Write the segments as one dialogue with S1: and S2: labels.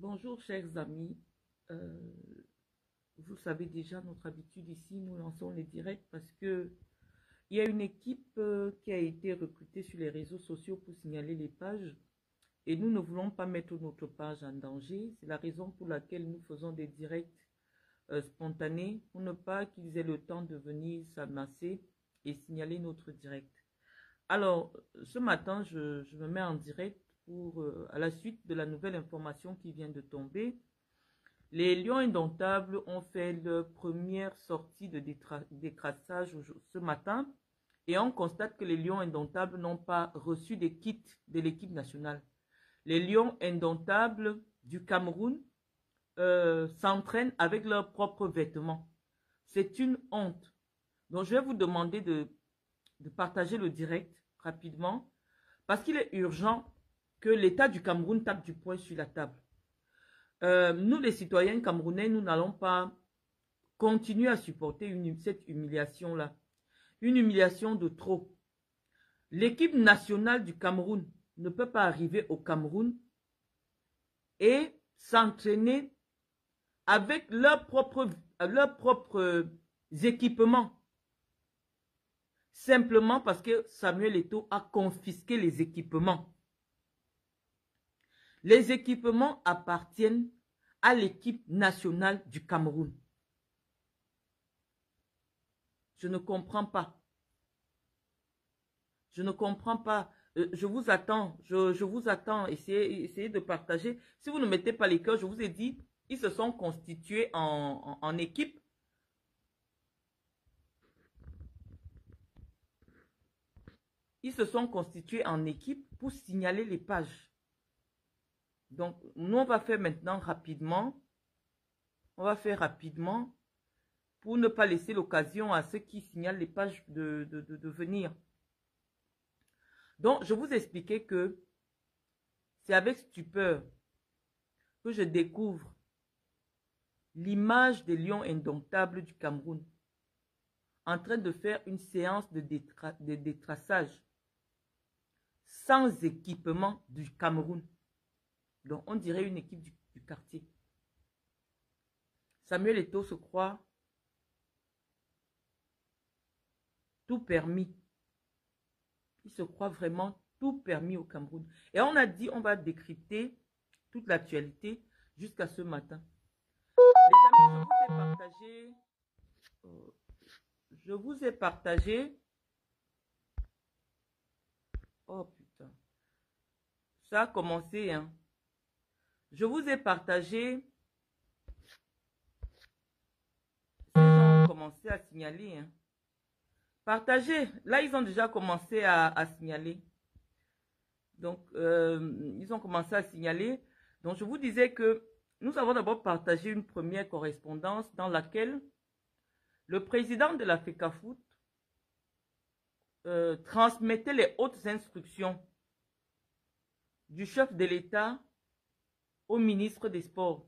S1: Bonjour chers amis, Euh, vous savez déjà notre habitude ici, nous lançons les directs parce que il y a une équipe qui a été recrutée sur les réseaux sociaux pour signaler les pages et nous ne voulons pas mettre notre page en danger. C'est la raison pour laquelle nous faisons des directs spontanés pour ne pas qu'ils aient le temps de venir s'amasser et signaler notre direct. Alors, ce matin, je me mets en direct pour, à la suite de la nouvelle information qui vient de tomber. Les Lions Indomptables ont fait leur première sortie de décrassage ce matin et on constate que les Lions Indomptables n'ont pas reçu des kits de l'équipe nationale. Les Lions Indomptables du Cameroun s'entraînent avec leurs propres vêtements. C'est une honte. Donc, je vais vous demander de partager le direct rapidement parce qu'il est urgent que l'État du Cameroun tape du poing sur la table. Nous, les citoyens camerounais, nous n'allons pas continuer à supporter cette humiliation-là. Une humiliation de trop. L'équipe nationale du Cameroun ne peut pas arriver au Cameroun et s'entraîner avec leurs propres équipements. Simplement parce que Samuel Eto'o a confisqué les équipements. Les équipements appartiennent à l'équipe nationale du Cameroun. Je ne comprends pas. Je ne comprends pas. Je vous attends. Je vous attends. Essayez de partager. Si vous ne mettez pas les cœurs, je vous ai dit, ils se sont constitués en équipe. Ils se sont constitués en équipe pour signaler les pages. Donc, nous, on va faire maintenant rapidement. On va faire rapidement pour ne pas laisser l'occasion à ceux qui signalent les pages de venir. Donc, je vous expliquais que c'est avec stupeur que je découvre l'image des Lions Indomptables du Cameroun en train de faire une séance de détraçage sans équipement du Cameroun. Donc, on dirait une équipe du quartier. Samuel Eto'o se croit tout permis. Il se croit vraiment tout permis au Cameroun. Et on a dit, on va décrypter toute l'actualité jusqu'à ce matin. Les amis, je vous ai partagé. Oh putain. Ça a commencé, hein. Je vous ai partagé. Ils ont commencé à signaler. Hein. Partagez. Là, ils ont déjà commencé à signaler. Donc, ils ont commencé à signaler. Donc, je vous disais que nous avons d'abord partagé une première correspondance dans laquelle le président de la FECAFOOT transmettait les hautes instructions du chef de l'État au ministre des Sports.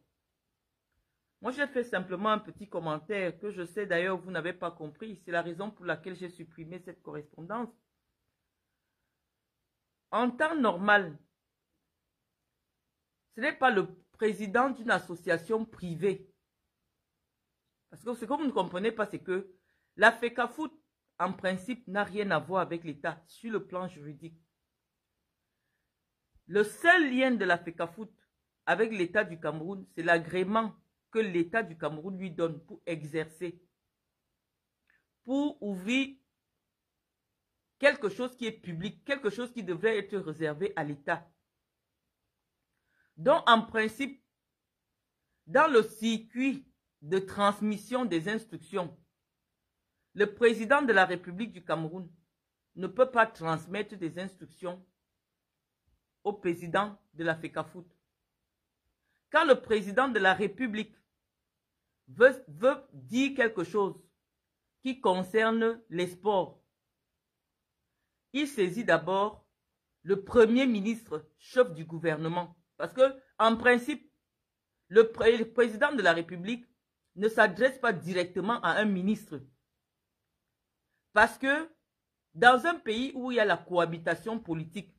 S1: Moi, j'ai fait simplement un petit commentaire que je sais d'ailleurs vous n'avez pas compris. C'est la raison pour laquelle j'ai supprimé cette correspondance. En temps normal, ce n'est pas le président d'une association privée. Parce que ce que vous ne comprenez pas, c'est que la FECAFOOT, en principe, n'a rien à voir avec l'État sur le plan juridique. Le seul lien de la FECAFOOT avec l'État du Cameroun, c'est l'agrément que l'État du Cameroun lui donne pour exercer, pour ouvrir quelque chose qui est public, quelque chose qui devrait être réservé à l'État. Donc, en principe, dans le circuit de transmission des instructions, le président de la République du Cameroun ne peut pas transmettre des instructions au président de la FECAFOOT. Quand le président de la République veut dire quelque chose qui concerne les sports, il saisit d'abord le premier ministre, chef du gouvernement. Parce que, en principe, le président de la République ne s'adresse pas directement à un ministre. Parce que, dans un pays où il y a la cohabitation politique,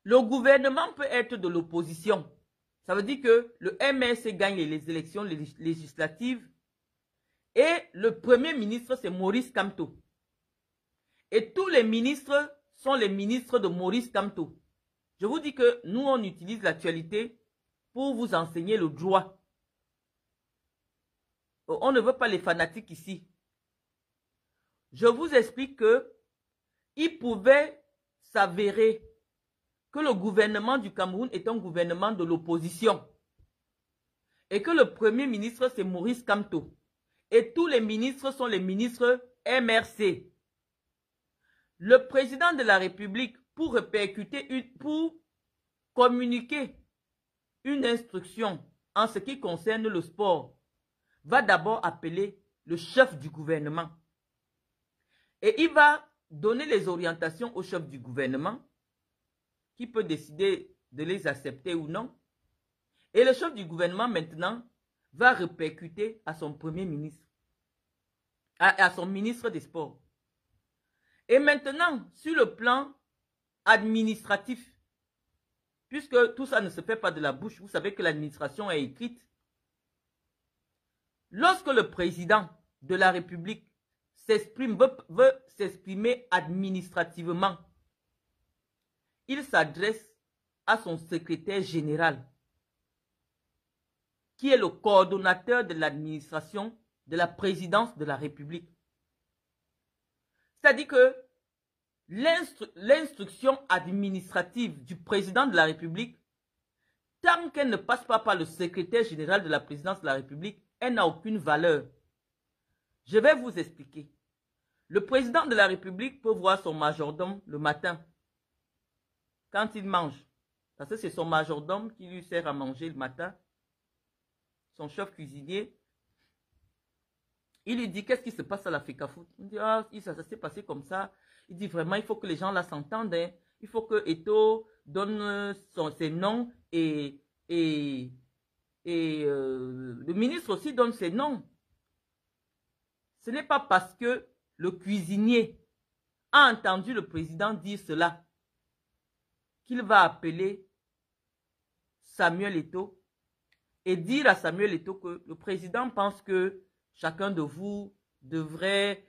S1: le gouvernement peut être de l'opposition. Ça veut dire que le MRC gagne les élections législatives et le premier ministre, c'est Maurice Kamto. Et tous les ministres sont les ministres de Maurice Kamto. Je vous dis que nous, on utilise l'actualité pour vous enseigner le droit. On ne veut pas les fanatiques ici. Je vous explique que il pouvait s'avérer que le gouvernement du Cameroun est un gouvernement de l'opposition et que le premier ministre, c'est Maurice Kamto. Et tous les ministres sont les ministres MRC. Le président de la République, pour communiquer une instruction en ce qui concerne le sport, va d'abord appeler le chef du gouvernement. Et il va donner les orientations au chef du gouvernement, qui peut décider de les accepter ou non. Et le chef du gouvernement, maintenant, va répercuter à son premier ministre, à son ministre des Sports. Et maintenant, sur le plan administratif, puisque tout ça ne se fait pas de la bouche, vous savez que l'administration est écrite. Lorsque le président de la République veut s'exprimer administrativement, il s'adresse à son secrétaire général, qui est le coordonnateur de l'administration de la présidence de la République. C'est-à-dire que l'instruction administrative du président de la République, tant qu'elle ne passe pas par le secrétaire général de la présidence de la République, elle n'a aucune valeur. Je vais vous expliquer. Le président de la République peut voir son majordome le matin, quand il mange. Parce que c'est son majordome qui lui sert à manger le matin. Son chef cuisinier. Il lui dit, qu'est-ce qui se passe à la FECAFOOT? Il dit, ah, ça s'est passé comme ça. Il dit, vraiment, il faut que les gens là s'entendent. Hein. Il faut que Eto donne ses noms et le ministre aussi donne ses noms. Ce n'est pas parce que le cuisinier a entendu le président dire cela qu'il va appeler Samuel Eto et dire à Samuel Eto que le président pense que chacun de vous devez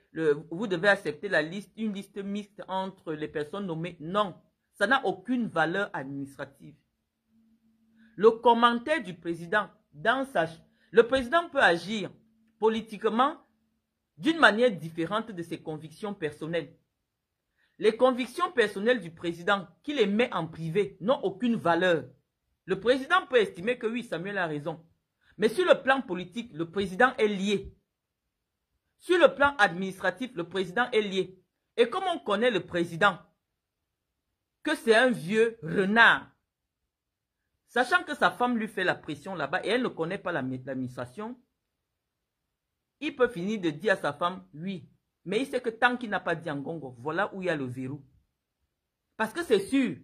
S1: accepter une liste mixte entre les personnes nommées. Non, ça n'a aucune valeur administrative. Le commentaire du président, le président peut agir politiquement d'une manière différente de ses convictions personnelles. Les convictions personnelles du président, qu'il les met en privé, n'ont aucune valeur. Le président peut estimer que oui, Samuel a raison. Mais sur le plan politique, le président est lié. Sur le plan administratif, le président est lié. Et comme on connaît le président, que c'est un vieux renard, sachant que sa femme lui fait la pression là-bas et elle ne connaît pas l'administration, il peut finir de dire à sa femme, oui, mais il sait que tant qu'il n'a pas dit Ngongo, voilà où il y a le verrou. Parce que c'est sûr,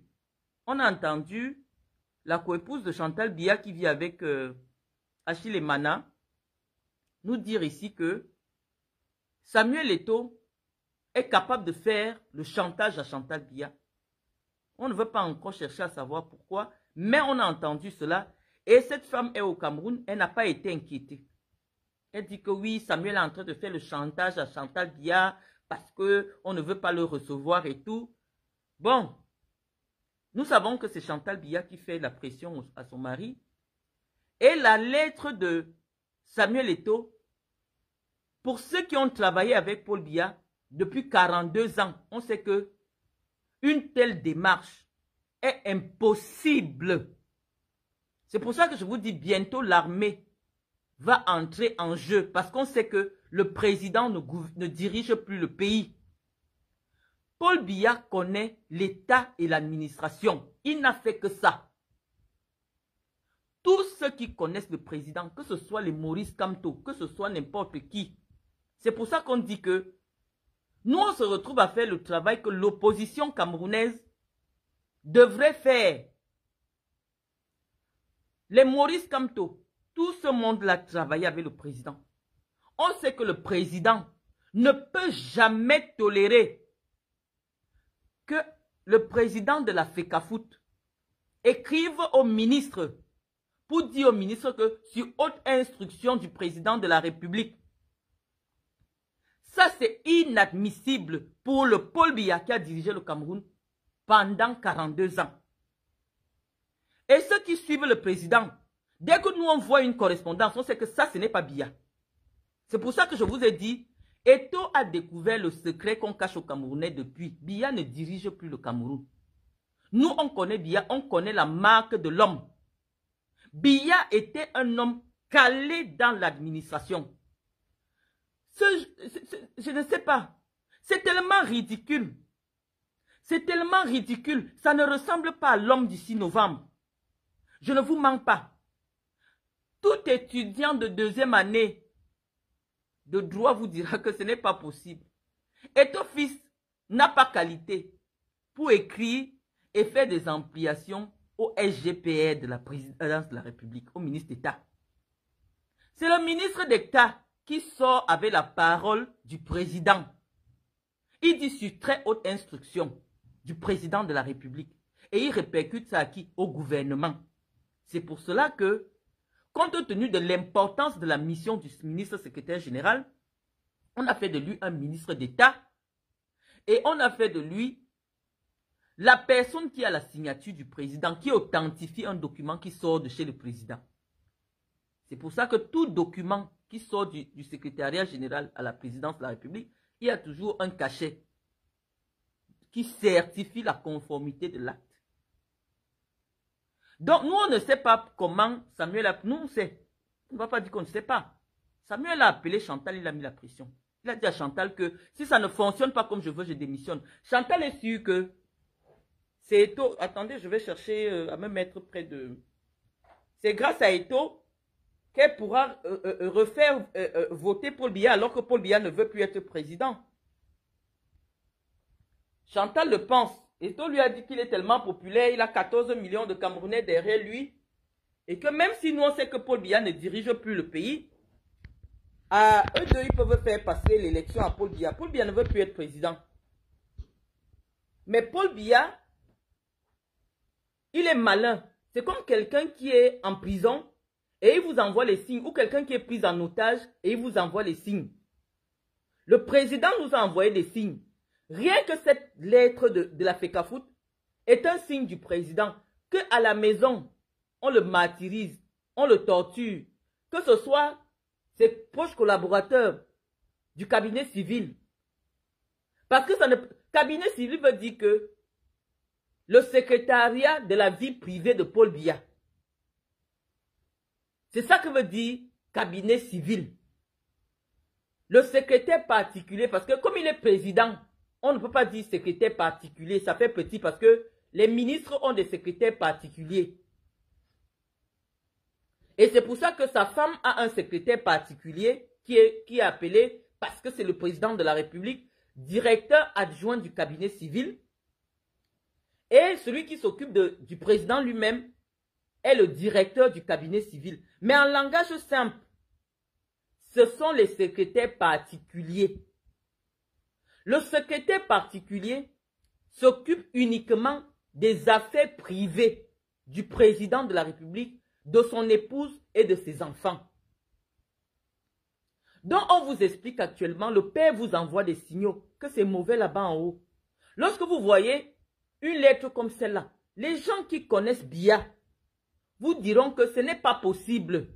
S1: on a entendu la coépouse de Chantal Biya qui vit avec Achille Mana nous dire ici que Samuel Eto est capable de faire le chantage à Chantal Biya. On ne veut pas encore chercher à savoir pourquoi, mais on a entendu cela. Et cette femme est au Cameroun, elle n'a pas été inquiétée. Elle dit que oui, Samuel est en train de faire le chantage à Chantal Biya parce qu'on ne veut pas le recevoir et tout. Bon, nous savons que c'est Chantal Biya qui fait la pression à son mari. Et la lettre de Samuel Eto, pour ceux qui ont travaillé avec Paul Biya depuis 42 ans, on sait que une telle démarche est impossible. C'est pour ça que je vous dis bientôt l'armée va entrer en jeu parce qu'on sait que le président ne dirige plus le pays. Paul Biya connaît l'État et l'administration. Il n'a fait que ça. Tous ceux qui connaissent le président, que ce soit les Maurice Kamto, que ce soit n'importe qui, c'est pour ça qu'on dit que nous, on se retrouve à faire le travail que l'opposition camerounaise devrait faire. Les Maurice Kamto, tout ce monde-là travaille avec le président. On sait que le président ne peut jamais tolérer que le président de la FECAFOOT écrive au ministre pour dire au ministre que sur haute instruction du président de la République. Ça, c'est inadmissible pour le Paul Biya qui a dirigé le Cameroun pendant 42 ans. Et ceux qui suivent le président, dès que nous on voit une correspondance, on sait que ça, ce n'est pas Biya. C'est pour ça que je vous ai dit, Eto'o a découvert le secret qu'on cache aux Camerounais depuis. Biya ne dirige plus le Cameroun. Nous, on connaît Biya, on connaît la marque de l'homme. Biya était un homme calé dans l'administration. Je ne sais pas. C'est tellement ridicule. C'est tellement ridicule. Ça ne ressemble pas à l'homme du 6 novembre. Je ne vous mens pas. Tout étudiant de deuxième année de droit vous dira que ce n'est pas possible. Eto'o fils n'a pas qualité pour écrire et faire des ampliations au SGPR de la présidence de la République, au ministre d'État. C'est le ministre d'État qui sort avec la parole du président. Il dit sur très haute instruction du président de la République. Et il répercute ça à qui? Au gouvernement. C'est pour cela que, compte tenu de l'importance de la mission du ministre secrétaire général, on a fait de lui un ministre d'État et on a fait de lui la personne qui a la signature du président, qui authentifie un document qui sort de chez le président. C'est pour ça que tout document qui sort du secrétariat général à la présidence de la République, il y a toujours un cachet qui certifie la conformité de l'acte. Donc, nous, on ne sait pas comment Samuel a... Nous, on sait. On ne va pas dire qu'on ne sait pas. Samuel a appelé Chantal, il a mis la pression. Il a dit à Chantal que si ça ne fonctionne pas comme je veux, je démissionne. Chantal est sûre que c'est Eto'o. Attendez, je vais chercher à me mettre près de... C'est grâce à Eto'o qu'elle pourra refaire voter Paul Biya alors que Paul Biya ne veut plus être président. Chantal le pense. Eto'o lui a dit qu'il est tellement populaire, il a 14 millions de Camerounais derrière lui. Et que même si nous on sait que Paul Biya ne dirige plus le pays, eux deux ils peuvent faire passer l'élection à Paul Biya. Paul Biya ne veut plus être président. Mais Paul Biya, il est malin. C'est comme quelqu'un qui est en prison et il vous envoie les signes. Ou quelqu'un qui est pris en otage et il vous envoie les signes. Le président nous a envoyé des signes. Rien que cette lettre de la FECAFOOT est un signe du président que à la maison, on le martyrise, on le torture, que ce soit ses proches collaborateurs du cabinet civil. Parce que cabinet civil veut dire que le secrétariat de la vie privée de Paul Biya. C'est ça que veut dire cabinet civil. Le secrétaire particulier, parce que comme il est président, on ne peut pas dire secrétaire particulier, ça fait petit parce que les ministres ont des secrétaires particuliers. Et c'est pour ça que sa femme a un secrétaire particulier qui est appelé, parce que c'est le président de la République, directeur adjoint du cabinet civil. Et celui qui s'occupe du président lui-même est le directeur du cabinet civil. Mais en langage simple, ce sont les secrétaires particuliers. Le secrétaire particulier s'occupe uniquement des affaires privées du président de la République, de son épouse et de ses enfants. Donc on vous explique actuellement, le père vous envoie des signaux que c'est mauvais là-bas en haut. Lorsque vous voyez une lettre comme celle-là, les gens qui connaissent Biya vous diront que ce n'est pas possible.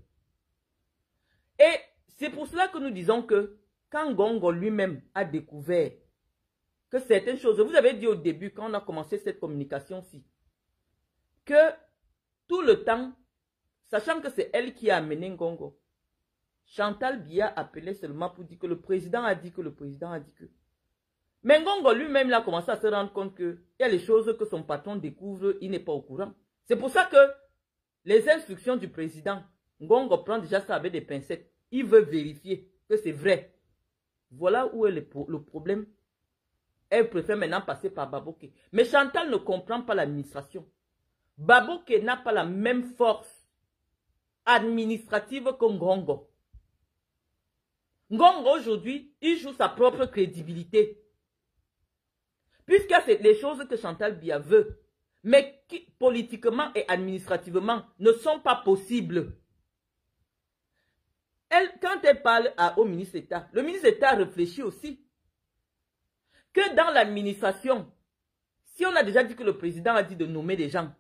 S1: Et c'est pour cela que nous disons que quand Ngongo lui-même a découvert que certaines choses, vous avez dit au début, quand on a commencé cette communication-ci, que tout le temps, sachant que c'est elle qui a amené Ngongo, Chantal Biya appelait seulement pour dire que le président a dit que le président a dit que. Mais Ngongo lui-même, il a commencé à se rendre compte qu'il y a les choses que son patron découvre, il n'est pas au courant. C'est pour ça que les instructions du président, Ngongo prend déjà ça avec des pincettes. Il veut vérifier que c'est vrai. Voilà où est le problème. Elle préfère maintenant passer par Baboké. Mais Chantal ne comprend pas l'administration. Baboké n'a pas la même force administrative que Ngongo. Ngongo aujourd'hui, il joue sa propre crédibilité. Puisque c'est les choses que Chantal Biya veut. mais qui, politiquement et administrativement, ne sont pas possibles. Quand elle parle au ministre d'État, le ministre d'État réfléchit aussi que dans l'administration, si on a déjà dit que le président a dit de nommer des gens,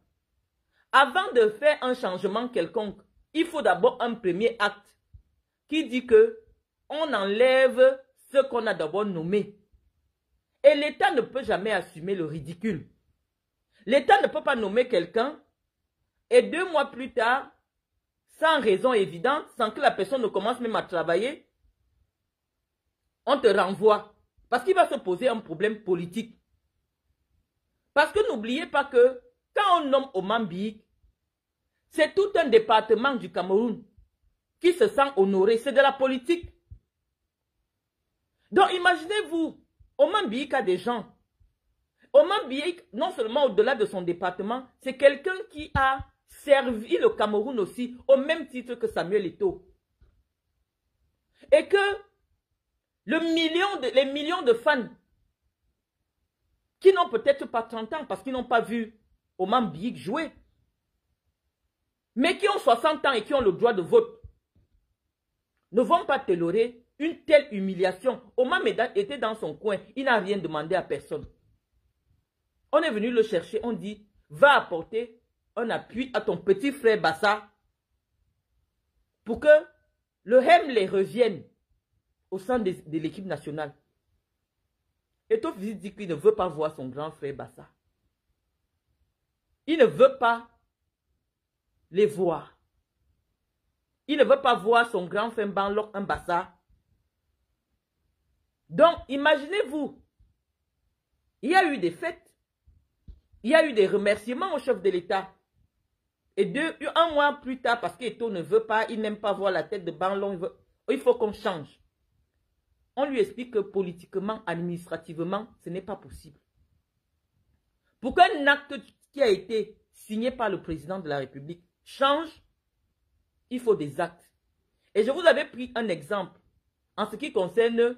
S1: avant de faire un changement quelconque, il faut d'abord un premier acte qui dit que on enlève ce qu'on a d'abord nommé. Et l'État ne peut jamais assumer le ridicule. L'État ne peut pas nommer quelqu'un et 2 mois plus tard, sans raison évidente, sans que la personne ne commence même à travailler, on te renvoie. Parce qu'il va se poser un problème politique. Parce que n'oubliez pas que quand on nomme Oman Biyik, c'est tout un département du Cameroun qui se sent honoré. C'est de la politique. Donc imaginez-vous, Oman Biyik a des gens. Oman Biyik, non seulement au-delà de son département, c'est quelqu'un qui a servi le Cameroun aussi, au même titre que Samuel Eto'o. Et que les millions de fans qui n'ont peut-être pas 30 ans parce qu'ils n'ont pas vu Oman Biyik jouer, mais qui ont 60 ans et qui ont le droit de vote, ne vont pas tolérer une telle humiliation. Oman était dans son coin, il n'a rien demandé à personne. On est venu le chercher, on dit, va apporter un appui à ton petit frère Bassa pour que le Hemley revienne au sein de l'équipe nationale. Et Tofisi dit qu'il ne veut pas voir son grand frère Bassa. Il ne veut pas les voir. Il ne veut pas voir son grand frère Banlok Bassa. Donc, imaginez-vous, il y a eu des fêtes. Il y a eu des remerciements au chef de l'État. Et 1 mois plus tard, parce qu'Eto'o ne veut pas, il n'aime pas voir la tête de Banlok, il faut qu'on change. On lui explique que politiquement, administrativement, ce n'est pas possible. Pour qu'un acte qui a été signé par le président de la République change, il faut des actes. Et je vous avais pris un exemple en ce qui concerne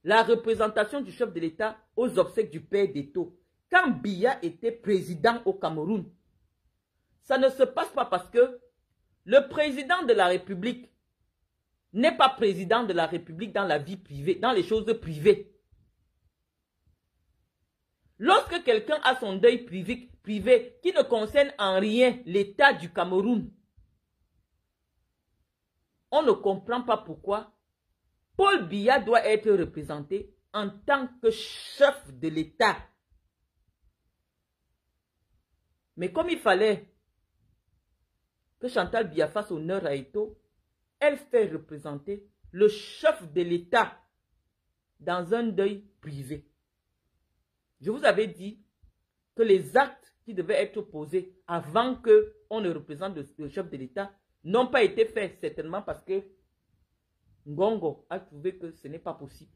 S1: la représentation du chef de l'État aux obsèques du père d'Eto'o. Quand Biya était président au Cameroun, ça ne se passe pas parce que le président de la République n'est pas président de la République dans la vie privée, dans les choses privées. Lorsque quelqu'un a son deuil privé qui ne concerne en rien l'État du Cameroun, on ne comprend pas pourquoi Paul Biya doit être représenté en tant que chef de l'État. Mais comme il fallait que Chantal Biya fasse honneur à Eto'o, elle fait représenter le chef de l'État dans un deuil privé. Je vous avais dit que les actes qui devaient être posés avant qu'on ne représente le chef de l'État n'ont pas été faits, certainement parce que Ngongo a trouvé que ce n'est pas possible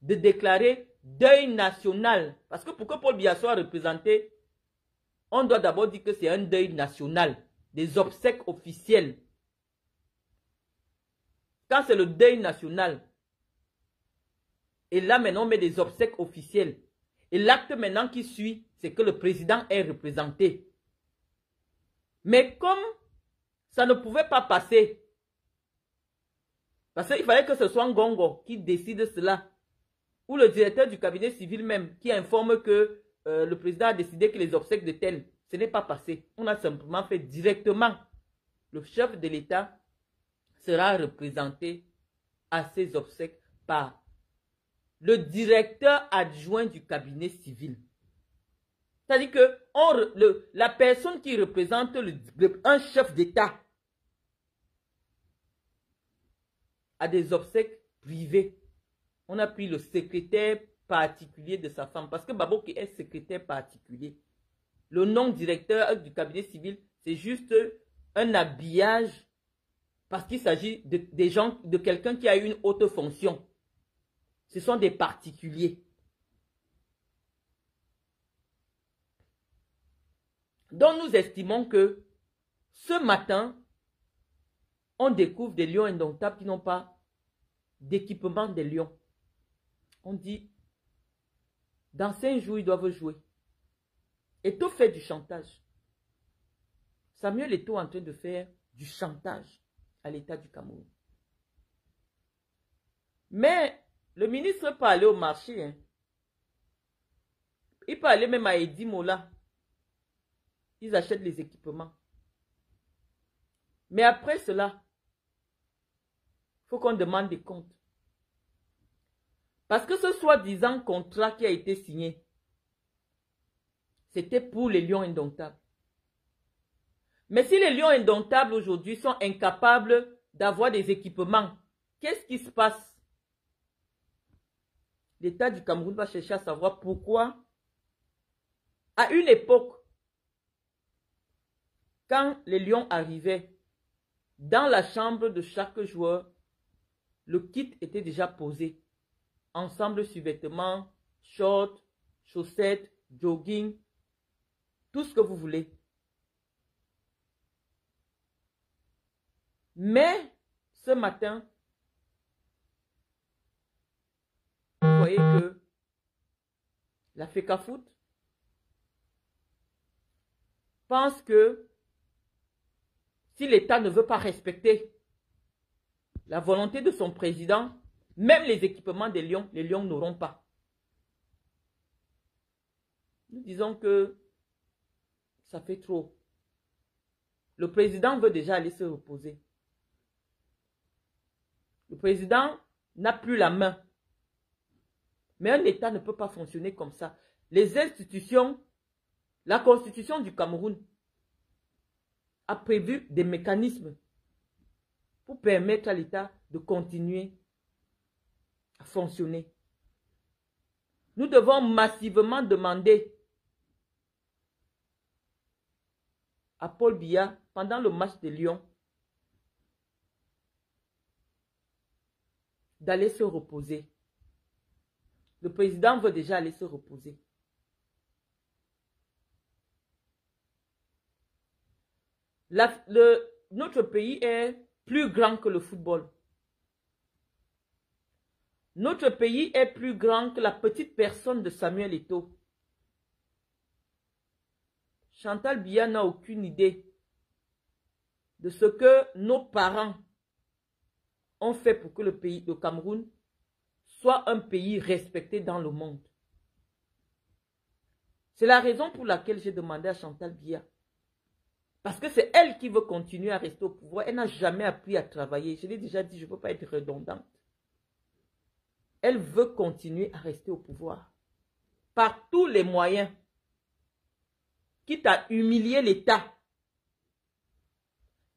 S1: de déclarer deuil national. Parce que pour que Paul Biya soit représenté, on doit d'abord dire que c'est un deuil national, des obsèques officielles. Quand c'est le deuil national, et là maintenant on met des obsèques officielles, et l'acte maintenant qui suit, c'est que le président est représenté. Mais comme ça ne pouvait pas passer, parce qu'il fallait que ce soit Ngongo qui décide cela, ou le directeur du cabinet civil même, qui informe que le président a décidé que les obsèques de tel, ce n'est pas passé. On a simplement fait directement. Le chef de l'État sera représenté à ces obsèques par le directeur adjoint du cabinet civil. C'est-à-dire que la personne qui représente un chef d'État a des obsèques privées. On a pris le secrétaire particulier de sa femme. Parce que Babo qui est secrétaire particulier. Le nom directeur du cabinet civil, c'est juste un habillage parce qu'il s'agit de quelqu'un qui a une haute fonction. Ce sont des particuliers. Donc nous estimons que ce matin, on découvre des lions indomptables qui n'ont pas d'équipement des lions. On dit, dans 5 jours, ils doivent jouer. Eto'o fait du chantage. Samuel Eto'o est en train de faire du chantage à l'État du Cameroun. Mais le ministre peut aller au marché. Hein. Il peut aller même à Edi Mola. Ils achètent les équipements. Mais après cela, il faut qu'on demande des comptes. Parce que ce soi-disant contrat qui a été signé, c'était pour les lions indomptables. Mais si les lions indomptables aujourd'hui sont incapables d'avoir des équipements, qu'est-ce qui se passe? L'État du Cameroun va chercher à savoir pourquoi, à une époque, quand les lions arrivaient, dans la chambre de chaque joueur, le kit était déjà posé. Ensemble sous-vêtements, shorts, chaussettes, jogging, tout ce que vous voulez. Mais, ce matin, vous voyez que la FECAFOOT pense que si l'État ne veut pas respecter la volonté de son président, même les équipements des lions, les lions n'auront pas. Nous disons que ça fait trop. Le président veut déjà aller se reposer. Le président n'a plus la main. Mais un État ne peut pas fonctionner comme ça. Les institutions, la Constitution du Cameroun a prévu des mécanismes pour permettre à l'État de continuer à fonctionner. Nous devons massivement demander à Paul Biya, pendant le match de Lyon, d'aller se reposer. Le président veut déjà aller se reposer. Notre pays est plus grand que le football. Notre pays est plus grand que la petite personne de Samuel Eto'o. Chantal Biya n'a aucune idée de ce que nos parents ont fait pour que le Cameroun, soit un pays respecté dans le monde. C'est la raison pour laquelle j'ai demandé à Chantal Biya. Parce que c'est elle qui veut continuer à rester au pouvoir. Elle n'a jamais appris à travailler. Je l'ai déjà dit, je ne veux pas être redondante. Elle veut continuer à rester au pouvoir. Par tous les moyens. Quitte à humilier l'État.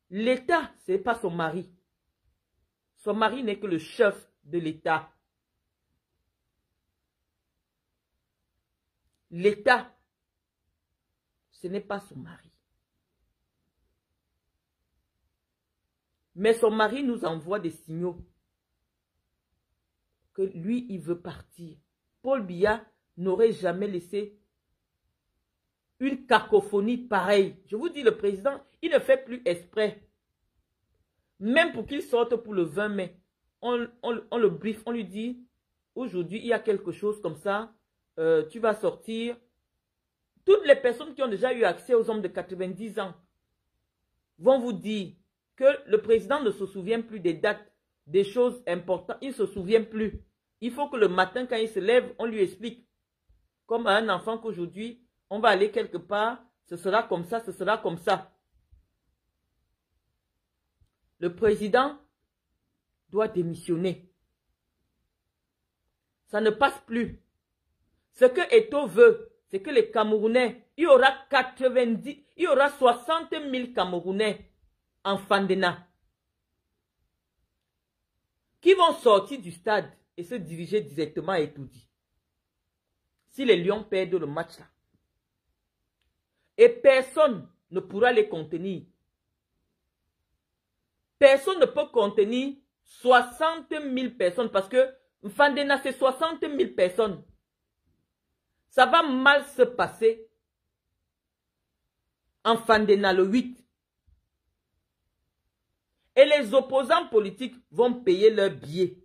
S1: L'État, ce n'est pas son mari. Son mari n'est que le chef de l'État. L'État, ce n'est pas son mari. Mais son mari nous envoie des signaux que lui, il veut partir. Paul Biya n'aurait jamais laissé une cacophonie pareille. Je vous dis, le président, il ne fait plus exprès. Même pour qu'il sorte pour le 20 mai, on le briefe, on lui dit, aujourd'hui, il y a quelque chose comme ça, tu vas sortir. Toutes les personnes qui ont déjà eu accès aux hommes de 90 ans vont vous dire que le président ne se souvient plus des dates, des choses importantes. Il ne se souvient plus. Il faut que le matin, quand il se lève, on lui explique. Comme à un enfant qu'aujourd'hui, on va aller quelque part, ce sera comme ça, ce sera comme ça. Le président doit démissionner. Ça ne passe plus. Ce que Eto'o veut, c'est que les Camerounais, il y aura 60 000 Camerounais en Fandena qui vont sortir du stade et se diriger directement à Etoudi. Si les Lions perdent le match là. Et personne ne pourra les contenir. Personne ne peut contenir 60 000 personnes parce que Fandena, c'est 60 000 personnes. Ça va mal se passer en Fandena le 8. Et les opposants politiques vont payer leurs billets.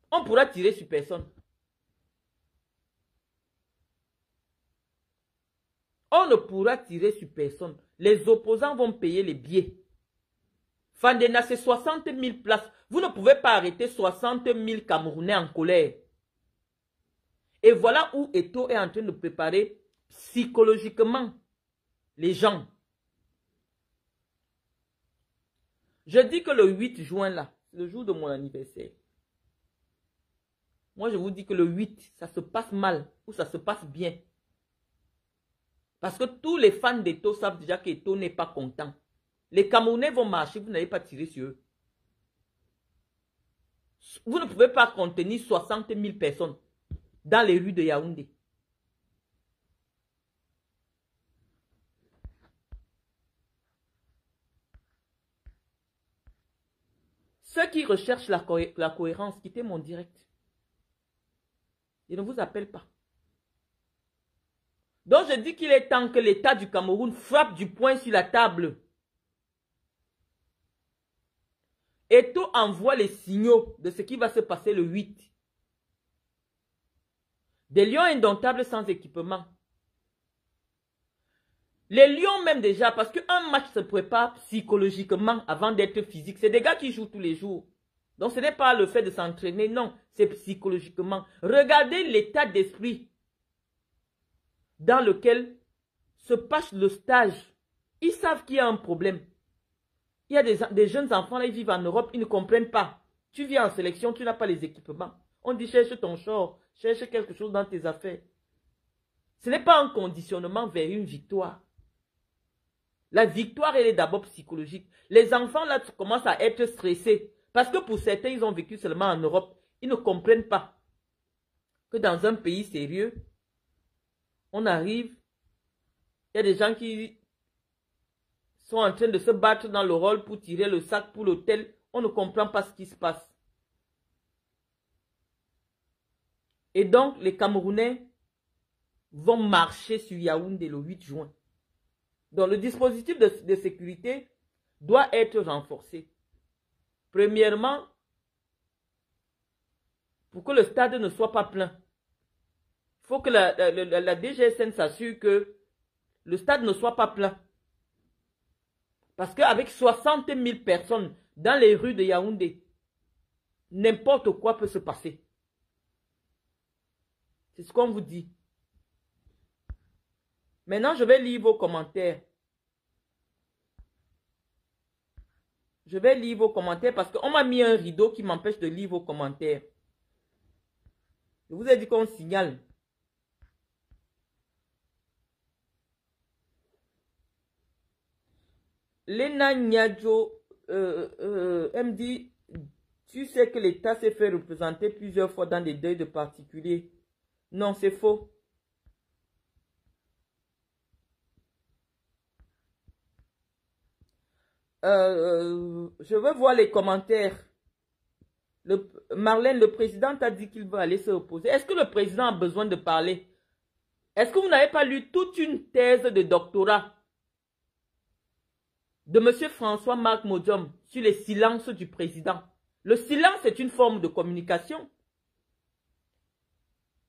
S1: On pourra tirer sur personne. On ne pourra tirer sur personne. Les opposants vont payer les billets. Fandena, c'est 60 000 places. Vous ne pouvez pas arrêter 60 000 Camerounais en colère. Et voilà où Eto'o est en train de préparer psychologiquement les gens. Je dis que le 8 juin, là, c'est le jour de mon anniversaire. Moi, je vous dis que le 8, ça se passe mal ou ça se passe bien. Parce que tous les fans d'Eto'o savent déjà qu'Eto'o n'est pas content. Les Camerounais vont marcher, vous n'allez pas tirer sur eux. Vous ne pouvez pas contenir 60 000 personnes dans les rues de Yaoundé. Ceux qui recherchent la cohérence, quittez mon direct. Je ne vous appelle pas. Donc je dis qu'il est temps que l'État du Cameroun frappe du poing sur la table. Eto'o envoie les signaux de ce qui va se passer le 8. Des lions indomptables sans équipement. Les lions même déjà, parce qu'un match se prépare psychologiquement avant d'être physique. C'est des gars qui jouent tous les jours. Donc ce n'est pas le fait de s'entraîner, non, c'est psychologiquement. Regardez l'état d'esprit dans lequel se passe le stage. Ils savent qu'il y a un problème. Il y a des jeunes enfants, là, ils vivent en Europe, ils ne comprennent pas. Tu viens en sélection, tu n'as pas les équipements. On dit cherche ton short, cherche quelque chose dans tes affaires. Ce n'est pas un conditionnement vers une victoire. La victoire, elle est d'abord psychologique. Les enfants, là, commencent à être stressés. Parce que pour certains, ils ont vécu seulement en Europe. Ils ne comprennent pas que dans un pays sérieux, on arrive, il y a des gens qui sont en train de se battre dans le rôle pour tirer le sac pour l'hôtel. On ne comprend pas ce qui se passe. Et donc, les Camerounais vont marcher sur Yaoundé le 8 juin. Donc, le dispositif de sécurité doit être renforcé. Premièrement, pour que le stade ne soit pas plein, il faut que la DGSN s'assure que le stade ne soit pas plein. Parce qu'avec 60 000 personnes dans les rues de Yaoundé, n'importe quoi peut se passer. C'est ce qu'on vous dit. Maintenant, je vais lire vos commentaires. Je vais lire vos commentaires parce qu'on m'a mis un rideau qui m'empêche de lire vos commentaires. Je vous ai dit qu'on signale. Lena Nyadjo elle me dit, tu sais que l'État s'est fait représenter plusieurs fois dans des deuils de particuliers. Non, c'est faux. Je veux voir les commentaires. Marlène, le président a dit qu'il va aller se reposer. Est-ce que le président a besoin de parler? Est-ce que vous n'avez pas lu toute une thèse de doctorat de M. François-Marc Modium sur les silences du président? Le silence est une forme de communication.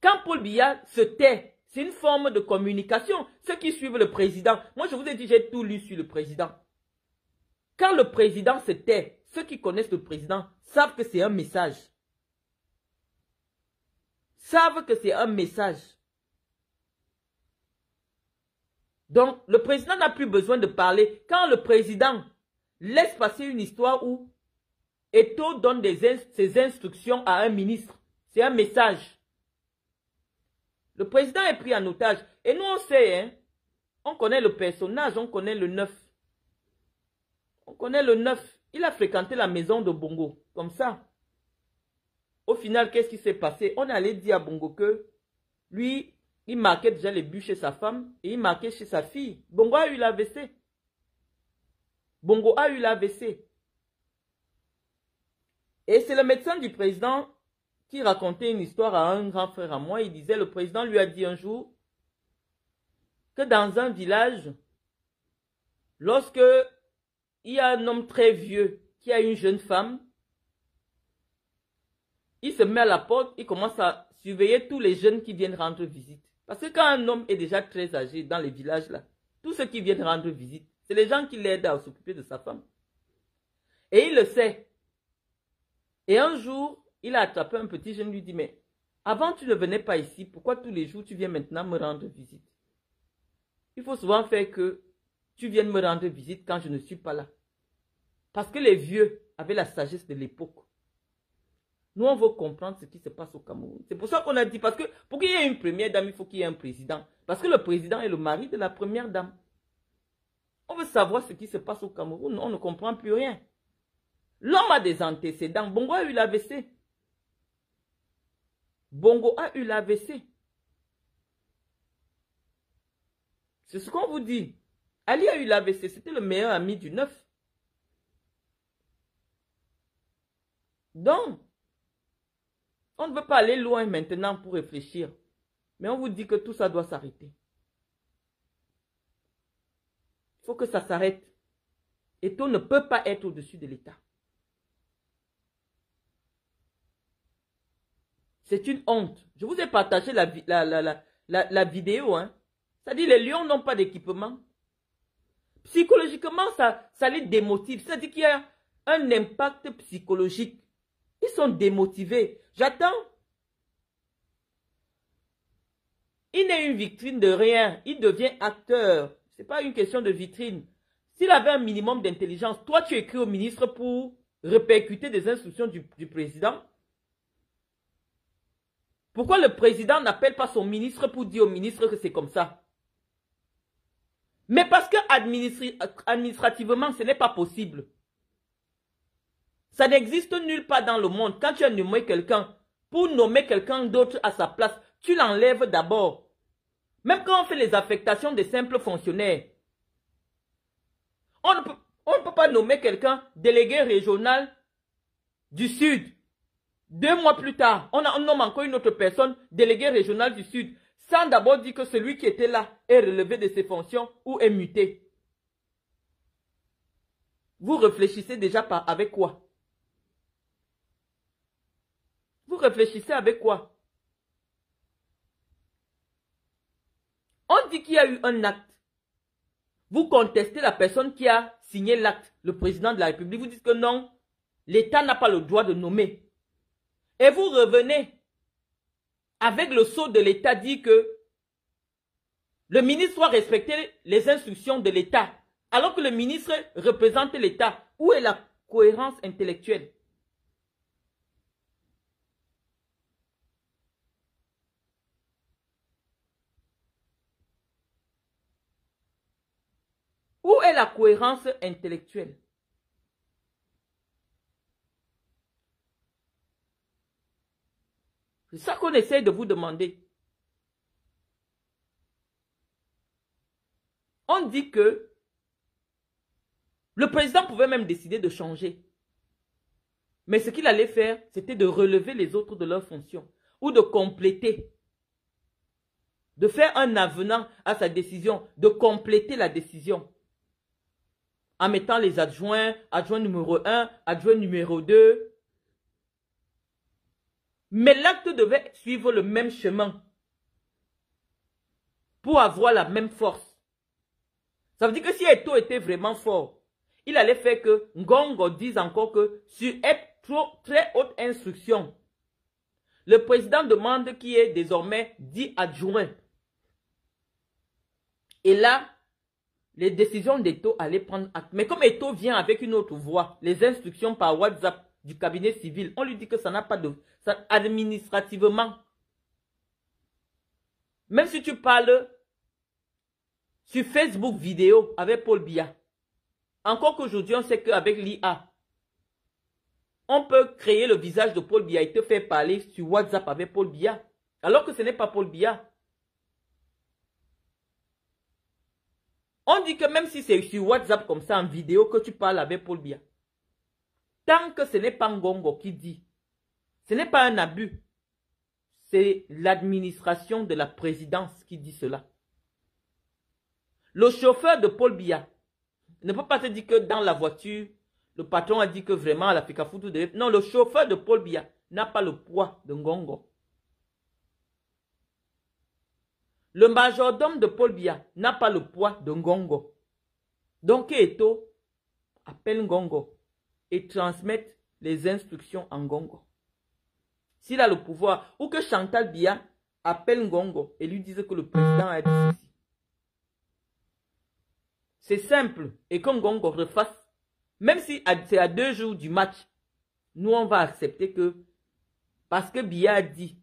S1: Quand Paul Biya se tait, c'est une forme de communication. Ceux qui suivent le président, moi je vous ai dit, j'ai tout lu sur le président. Quand le président se tait, ceux qui connaissent le président savent que c'est un message. Savent que c'est un message. Donc, le président n'a plus besoin de parler. Quand le président laisse passer une histoire où Eto'o donne ses instructions à un ministre, c'est un message. Le président est pris en otage. Et nous, on sait, hein, on connaît le personnage, on connaît le 9. On connaît le 9. Il a fréquenté la maison de Bongo, comme ça. Au final, qu'est-ce qui s'est passé? On allait dire à Bongo que lui, il marquait déjà les buts chez sa femme et il marquait chez sa fille. Bongo a eu l'AVC. Bongo a eu l'AVC. Et c'est le médecin du président qui racontait une histoire à un grand frère à moi. Il disait, le président lui a dit un jour que dans un village, lorsque il y a un homme très vieux qui a une jeune femme, il se met à la porte, il commence à surveiller tous les jeunes qui viennent rendre visite. Parce que quand un homme est déjà très âgé dans les villages là, tous ceux qui viennent rendre visite, c'est les gens qui l'aident à s'occuper de sa femme. Et il le sait. Et un jour, il a attrapé un petit jeune, lui dit, mais avant tu ne venais pas ici, pourquoi tous les jours tu viens maintenant me rendre visite? Il faut souvent faire que tu viennes me rendre visite quand je ne suis pas là. Parce que les vieux avaient la sagesse de l'époque. Nous, on veut comprendre ce qui se passe au Cameroun. C'est pour ça qu'on a dit, parce que pour qu'il y ait une première dame, il faut qu'il y ait un président. Parce que le président est le mari de la première dame. On veut savoir ce qui se passe au Cameroun. On ne comprend plus rien. L'homme a des antécédents. Bongo a eu l'AVC. Bongo a eu l'AVC. C'est ce qu'on vous dit. Ali a eu l'AVC. C'était le meilleur ami du 9. Donc, on ne veut pas aller loin maintenant pour réfléchir. Mais on vous dit que tout ça doit s'arrêter. Il faut que ça s'arrête. Eto ne peut pas être au-dessus de l'État. C'est une honte. Je vous ai partagé la vidéo. Hein. Ça dit les lions n'ont pas d'équipement. Psychologiquement, ça les démotive. Ça dit qu'il y a un impact psychologique. Ils sont démotivés. J'attends. Il n'est une vitrine de rien. Il devient acteur. Ce n'est pas une question de vitrine. S'il avait un minimum d'intelligence, toi tu écris au ministre pour répercuter des instructions du président. Pourquoi le président n'appelle pas son ministre pour dire au ministre que c'est comme ça? Mais parce que administrativement, ce n'est pas possible. Ça n'existe nulle part dans le monde. Quand tu as nommé quelqu'un, pour nommer quelqu'un d'autre à sa place, tu l'enlèves d'abord. Même quand on fait les affectations des simples fonctionnaires, on ne peut pas nommer quelqu'un délégué régional du Sud. 2 mois plus tard, on nomme encore une autre personne délégué régional du Sud, sans d'abord dire que celui qui était là est relevé de ses fonctions ou est muté. Vous réfléchissez déjà avec quoi? Vous réfléchissez avec quoi? On dit qu'il y a eu un acte. Vous contestez la personne qui a signé l'acte, le président de la République. Vous dites que non, l'État n'a pas le droit de nommer. Et vous revenez avec le sceau de l'État dit que le ministre doit respecter les instructions de l'État. Alors que le ministre représente l'État. Où est la cohérence intellectuelle? Où est la cohérence intellectuelle? C'est ça qu'on essaie de vous demander. On dit que le président pouvait même décider de changer. Mais ce qu'il allait faire, c'était de relever les autres de leurs fonctions ou de compléter. De faire un avenant à sa décision, de compléter la décision. En mettant les adjoints, adjoint numéro 1, adjoint numéro 2. Mais l'acte devait suivre le même chemin pour avoir la même force. Ça veut dire que si Eto était vraiment fort, il allait faire que Ngongo dise encore que sur très haute instruction, le président demande qui est désormais 10 adjoints. Et là, les décisions d'Eto allaient prendre acte. Mais comme Eto vient avec une autre voix, les instructions par WhatsApp du cabinet civil, on lui dit que ça n'a pas de... Ça, administrativement. Même si tu parles sur Facebook vidéo avec Paul Biya, encore qu'aujourd'hui on sait qu'avec l'IA, on peut créer le visage de Paul Biya et te faire parler sur WhatsApp avec Paul Biya, alors que ce n'est pas Paul Biya. On dit que même si c'est sur WhatsApp comme ça en vidéo que tu parles avec Paul Biya, tant que ce n'est pas Ngongo qui dit, ce n'est pas un abus, c'est l'administration de la présidence qui dit cela. Le chauffeur de Paul Biya ne peut pas te dire que dans la voiture, le patron a dit que vraiment la Fikafoutou devait... Non, le chauffeur de Paul Biya n'a pas le poids de Ngongo. Le majordome de Paul Biya n'a pas le poids de Ngongo. Donc, Eto appelle Ngongo et transmette les instructions en Ngongo. S'il a le pouvoir, ou que Chantal Biya appelle Ngongo et lui dise que le président a dit ceci. C'est simple. Et que Ngongo refasse, même si c'est à 2 jours du match, nous on va accepter que, parce que Biya a dit,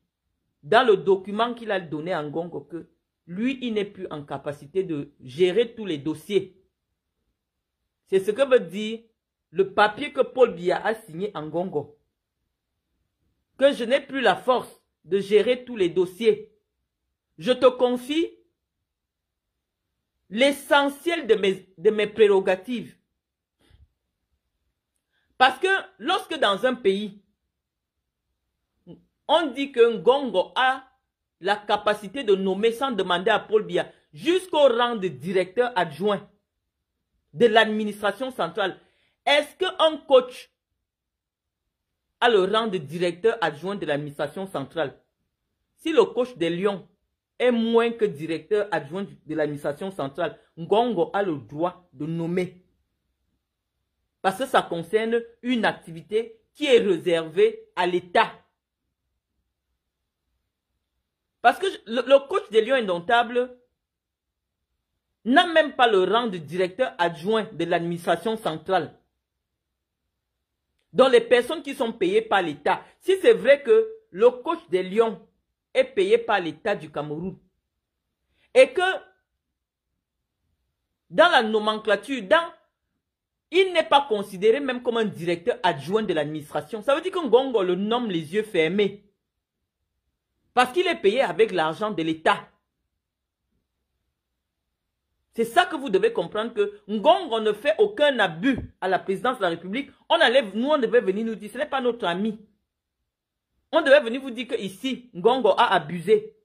S1: dans le document qu'il a donné à Ngongo, que lui, il n'est plus en capacité de gérer tous les dossiers. C'est ce que veut dire le papier que Paul Biya a signé en Ngongo. Que je n'ai plus la force de gérer tous les dossiers. Je te confie l'essentiel de mes prérogatives. Parce que lorsque dans un pays, on dit que Ngongo a la capacité de nommer sans demander à Paul Biya jusqu'au rang de directeur adjoint de l'administration centrale, est-ce qu'un coach a le rang de directeur adjoint de l'administration centrale? Si le coach des Lions est moins que directeur adjoint de l'administration centrale, Ngongo a le droit de nommer. Parce que ça concerne une activité qui est réservée à l'État. Parce que le coach des Lions Indomptables n'a même pas le rang de directeur adjoint de l'administration centrale. Donc les personnes qui sont payées par l'État, si c'est vrai que le coach des Lions est payé par l'État du Cameroun, et que dans la nomenclature, il n'est pas considéré même comme un directeur adjoint de l'administration, ça veut dire que Ngongo le nomme les yeux fermés. Parce qu'il est payé avec l'argent de l'État. C'est ça que vous devez comprendre, que Ngongo ne fait aucun abus à la présidence de la République. Nous, on devait venir nous dire, ce n'est pas notre ami. On devait venir vous dire que ici, Ngongo a abusé.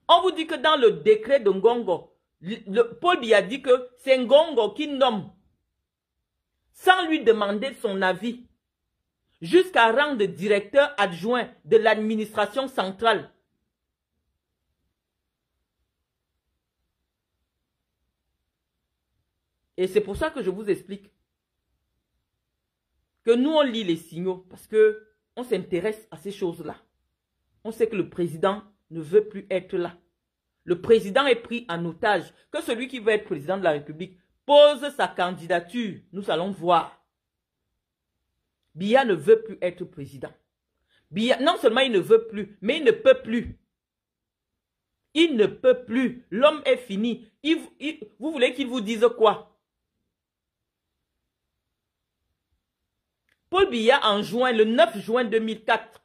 S1: On vous dit que dans le décret de Ngongo, Paul Biya dit que c'est Ngongo qui nomme, sans lui demander son avis, jusqu'à rang de directeur adjoint de l'administration centrale. Et c'est pour ça que je vous explique que nous, on lit les signaux parce qu'on s'intéresse à ces choses-là. On sait que le président ne veut plus être là. Le président est pris en otage. Que celui qui veut être président de la République pose sa candidature. Nous allons voir. Biya ne veut plus être président. Biya, non seulement il ne veut plus, mais il ne peut plus. Il ne peut plus. L'homme est fini. Vous voulez qu'il vous dise quoi? Paul Biya, en juin, le 9 juin 2004,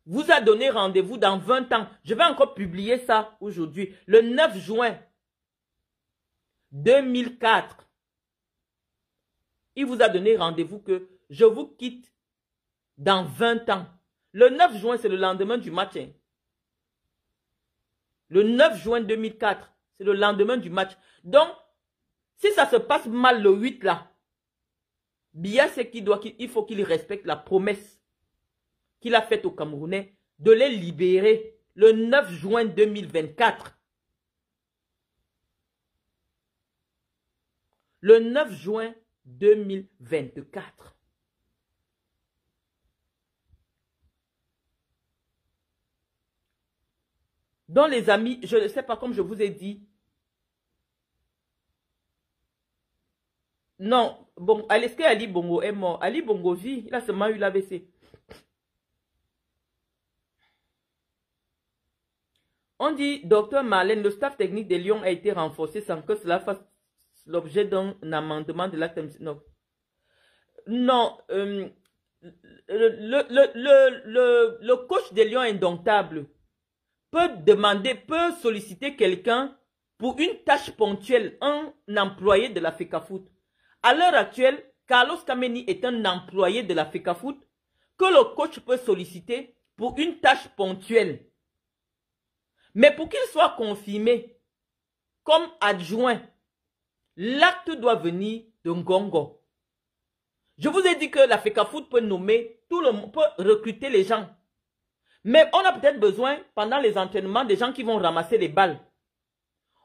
S1: vous a donné rendez-vous dans 20 ans. Je vais encore publier ça aujourd'hui. Le 9 juin 2004, il vous a donné rendez-vous que je vous quitte dans 20 ans. Le 9 juin, c'est le lendemain du match. Le 9 juin 2004, c'est le lendemain du match. Donc, si ça se passe mal le 8 là, Biya, c'est qu'il faut qu'il respecte la promesse qu'il a faite aux Camerounais de les libérer le 9 juin 2024. Le 9 juin 2024. Donc les amis, je ne sais pas, comme je vous ai dit. Non, bon, est-ce que Ali Bongo est mort? Ali Bongo vit, il a seulement eu l'AVC. On dit, docteur Marlène, le staff technique des Lions a été renforcé sans que cela fasse l'objet d'un amendement de l'acte. Non. Non, le coach des Lions Indomptables peut solliciter quelqu'un pour une tâche ponctuelle, un employé de la FECAFOOT. À l'heure actuelle, Carlos Kameni est un employé de la FECAFOOT que le coach peut solliciter pour une tâche ponctuelle. Mais pour qu'il soit confirmé comme adjoint, l'acte doit venir de Ngongo. Je vous ai dit que la FECAFOOT peut nommer, tout le monde peut recruter les gens. Mais on a peut-être besoin, pendant les entraînements, des gens qui vont ramasser les balles.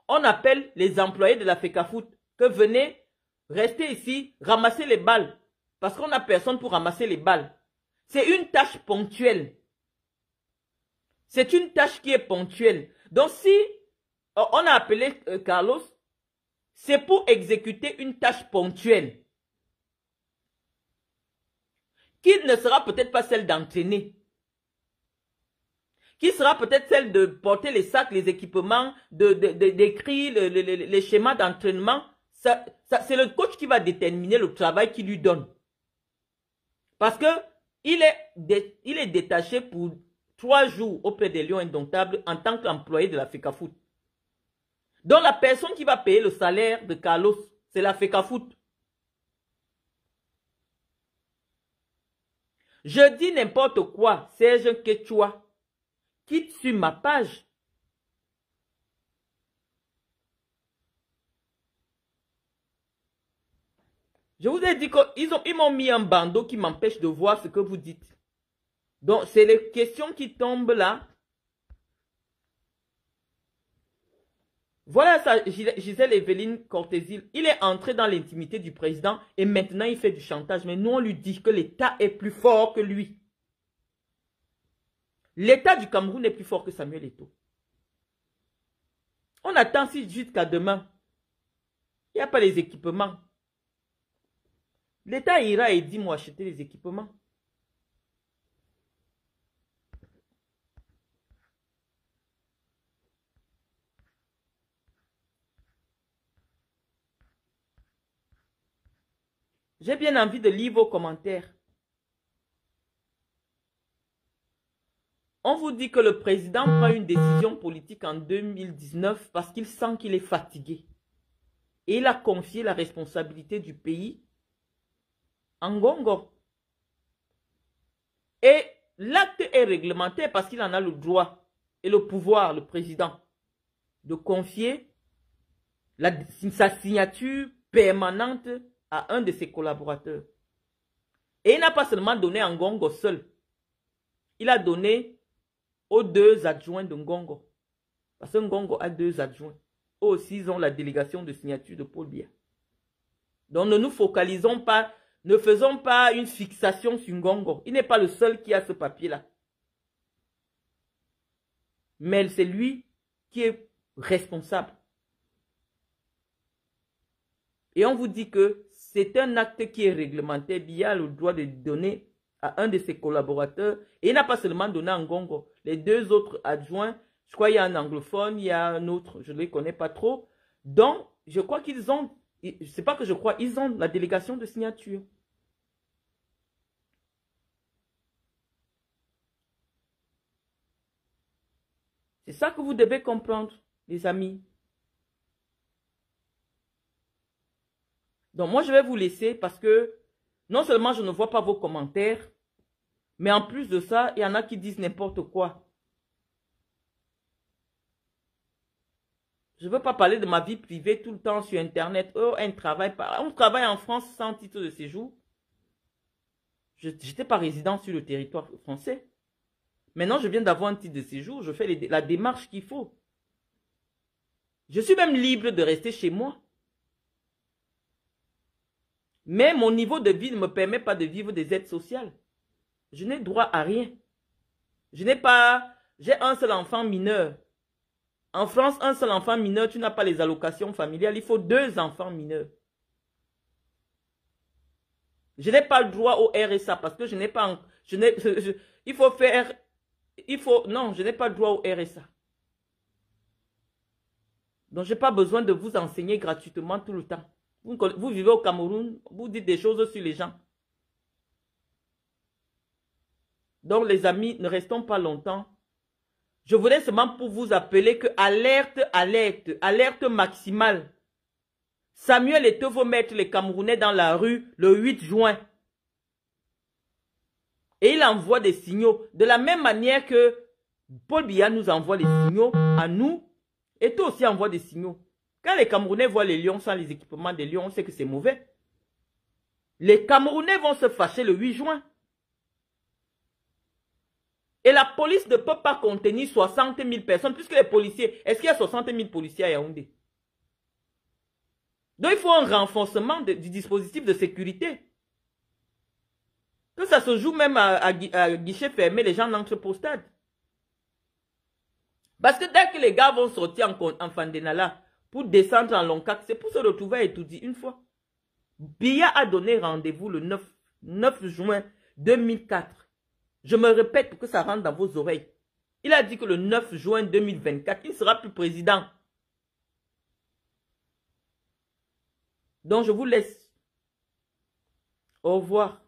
S1: On appelle les employés de la FECAFOOT que venez, restez ici, ramasser les balles. Parce qu'on n'a personne pour ramasser les balles. C'est une tâche ponctuelle. C'est une tâche qui est ponctuelle. Donc si on a appelé Carlos, c'est pour exécuter une tâche ponctuelle. Qui ne sera peut-être pas celle d'entraîner. Qui sera peut-être celle de porter les sacs, les équipements, d'écrire les schémas d'entraînement. C'est le coach qui va déterminer le travail qu'il lui donne. Parce que il est détaché pour 3 jours auprès des Lions Indomptables en tant qu'employé de la FECAFOOT. Donc la personne qui va payer le salaire de Carlos, c'est la FECAFOOT. Je dis n'importe quoi, Serge Quechua. Quitte sur ma page. Je vous ai dit qu'ils m'ont mis un bandeau qui m'empêche de voir ce que vous dites. Donc, c'est les questions qui tombent là. Voilà ça, Gisèle Evelyne Cortésil. Il est entré dans l'intimité du président et maintenant il fait du chantage. Mais nous, on lui dit que l'État est plus fort que lui. L'État du Cameroun est plus fort que Samuel Eto'o. On attend jusqu'à demain. Il n'y a pas les équipements. L'État ira et dit, moi, acheter les équipements. J'ai bien envie de lire vos commentaires. On vous dit que le président prend une décision politique en 2019 parce qu'il sent qu'il est fatigué. Et il a confié la responsabilité du pays à Ngongo. Et l'acte est réglementé parce qu'il en a le droit et le pouvoir, le président, de confier sa signature permanente à un de ses collaborateurs. Et il n'a pas seulement donné à Ngongo seul. Il a donné aux 2 adjoints de Ngongo. Parce que Ngongo a 2 adjoints. Eux aussi, ils ont la délégation de signature de Paul Biya. Donc ne nous focalisons pas, ne faisons pas une fixation sur Ngongo. Il n'est pas le seul qui a ce papier-là. Mais c'est lui qui est responsable. Et on vous dit que c'est un acte qui est réglementé. Biya a le droit de donner à un de ses collaborateurs. Et il n'a pas seulement donné à Ngongo. Les 2 autres adjoints, je crois qu'il y a un anglophone, il y a un autre, je ne les connais pas trop. Donc, je crois qu'ils ont, c'est pas que je crois, ils ont la délégation de signature. C'est ça que vous devez comprendre, les amis. Donc, moi, je vais vous laisser parce que non seulement je ne vois pas vos commentaires, mais en plus de ça, il y en a qui disent n'importe quoi. Je ne veux pas parler de ma vie privée tout le temps sur Internet. Oh, on travaille en France sans titre de séjour. Je n'étais pas résident sur le territoire français. Maintenant, je viens d'avoir un titre de séjour. Je fais la démarche qu'il faut. Je suis même libre de rester chez moi. Mais mon niveau de vie ne me permet pas de vivre des aides sociales. Je n'ai droit à rien. J'ai un seul enfant mineur. En France, un seul enfant mineur, tu n'as pas les allocations familiales. Il faut 2 enfants mineurs. Je n'ai pas le droit au RSA parce que je n'ai pas... Non, je n'ai pas le droit au RSA. Donc, je n'ai pas besoin de vous enseigner gratuitement tout le temps. Vous vivez au Cameroun, vous dites des choses sur les gens. Donc, les amis, ne restons pas longtemps. Je voulais seulement pour vous appeler que alerte, alerte, alerte maximale. Samuel Eto'o veut mettre les Camerounais dans la rue le 8 juin. Et il envoie des signaux. De la même manière que Paul Biya nous envoie les signaux à nous, Eto'o aussi envoie des signaux. Quand les Camerounais voient les lions sans les équipements des lions, on sait que c'est mauvais. Les Camerounais vont se fâcher le 8 juin. Et la police ne peut pas contenir 60 000 personnes, puisque les policiers, est-ce qu'il y a 60 000 policiers à Yaoundé? Donc il faut un renforcement du dispositif de sécurité. Que ça se joue même à guichet fermé, les gens n'entrent pas au stade. Parce que dès que les gars vont sortir en Fandenala pour descendre en Loncac, c'est pour se retrouver à Etoudi une fois. Biya a donné rendez-vous le 9 juin 2004. Je me répète pour que ça rentre dans vos oreilles. Il a dit que le 9 juin 2024, il ne sera plus président. Donc je vous laisse. Au revoir.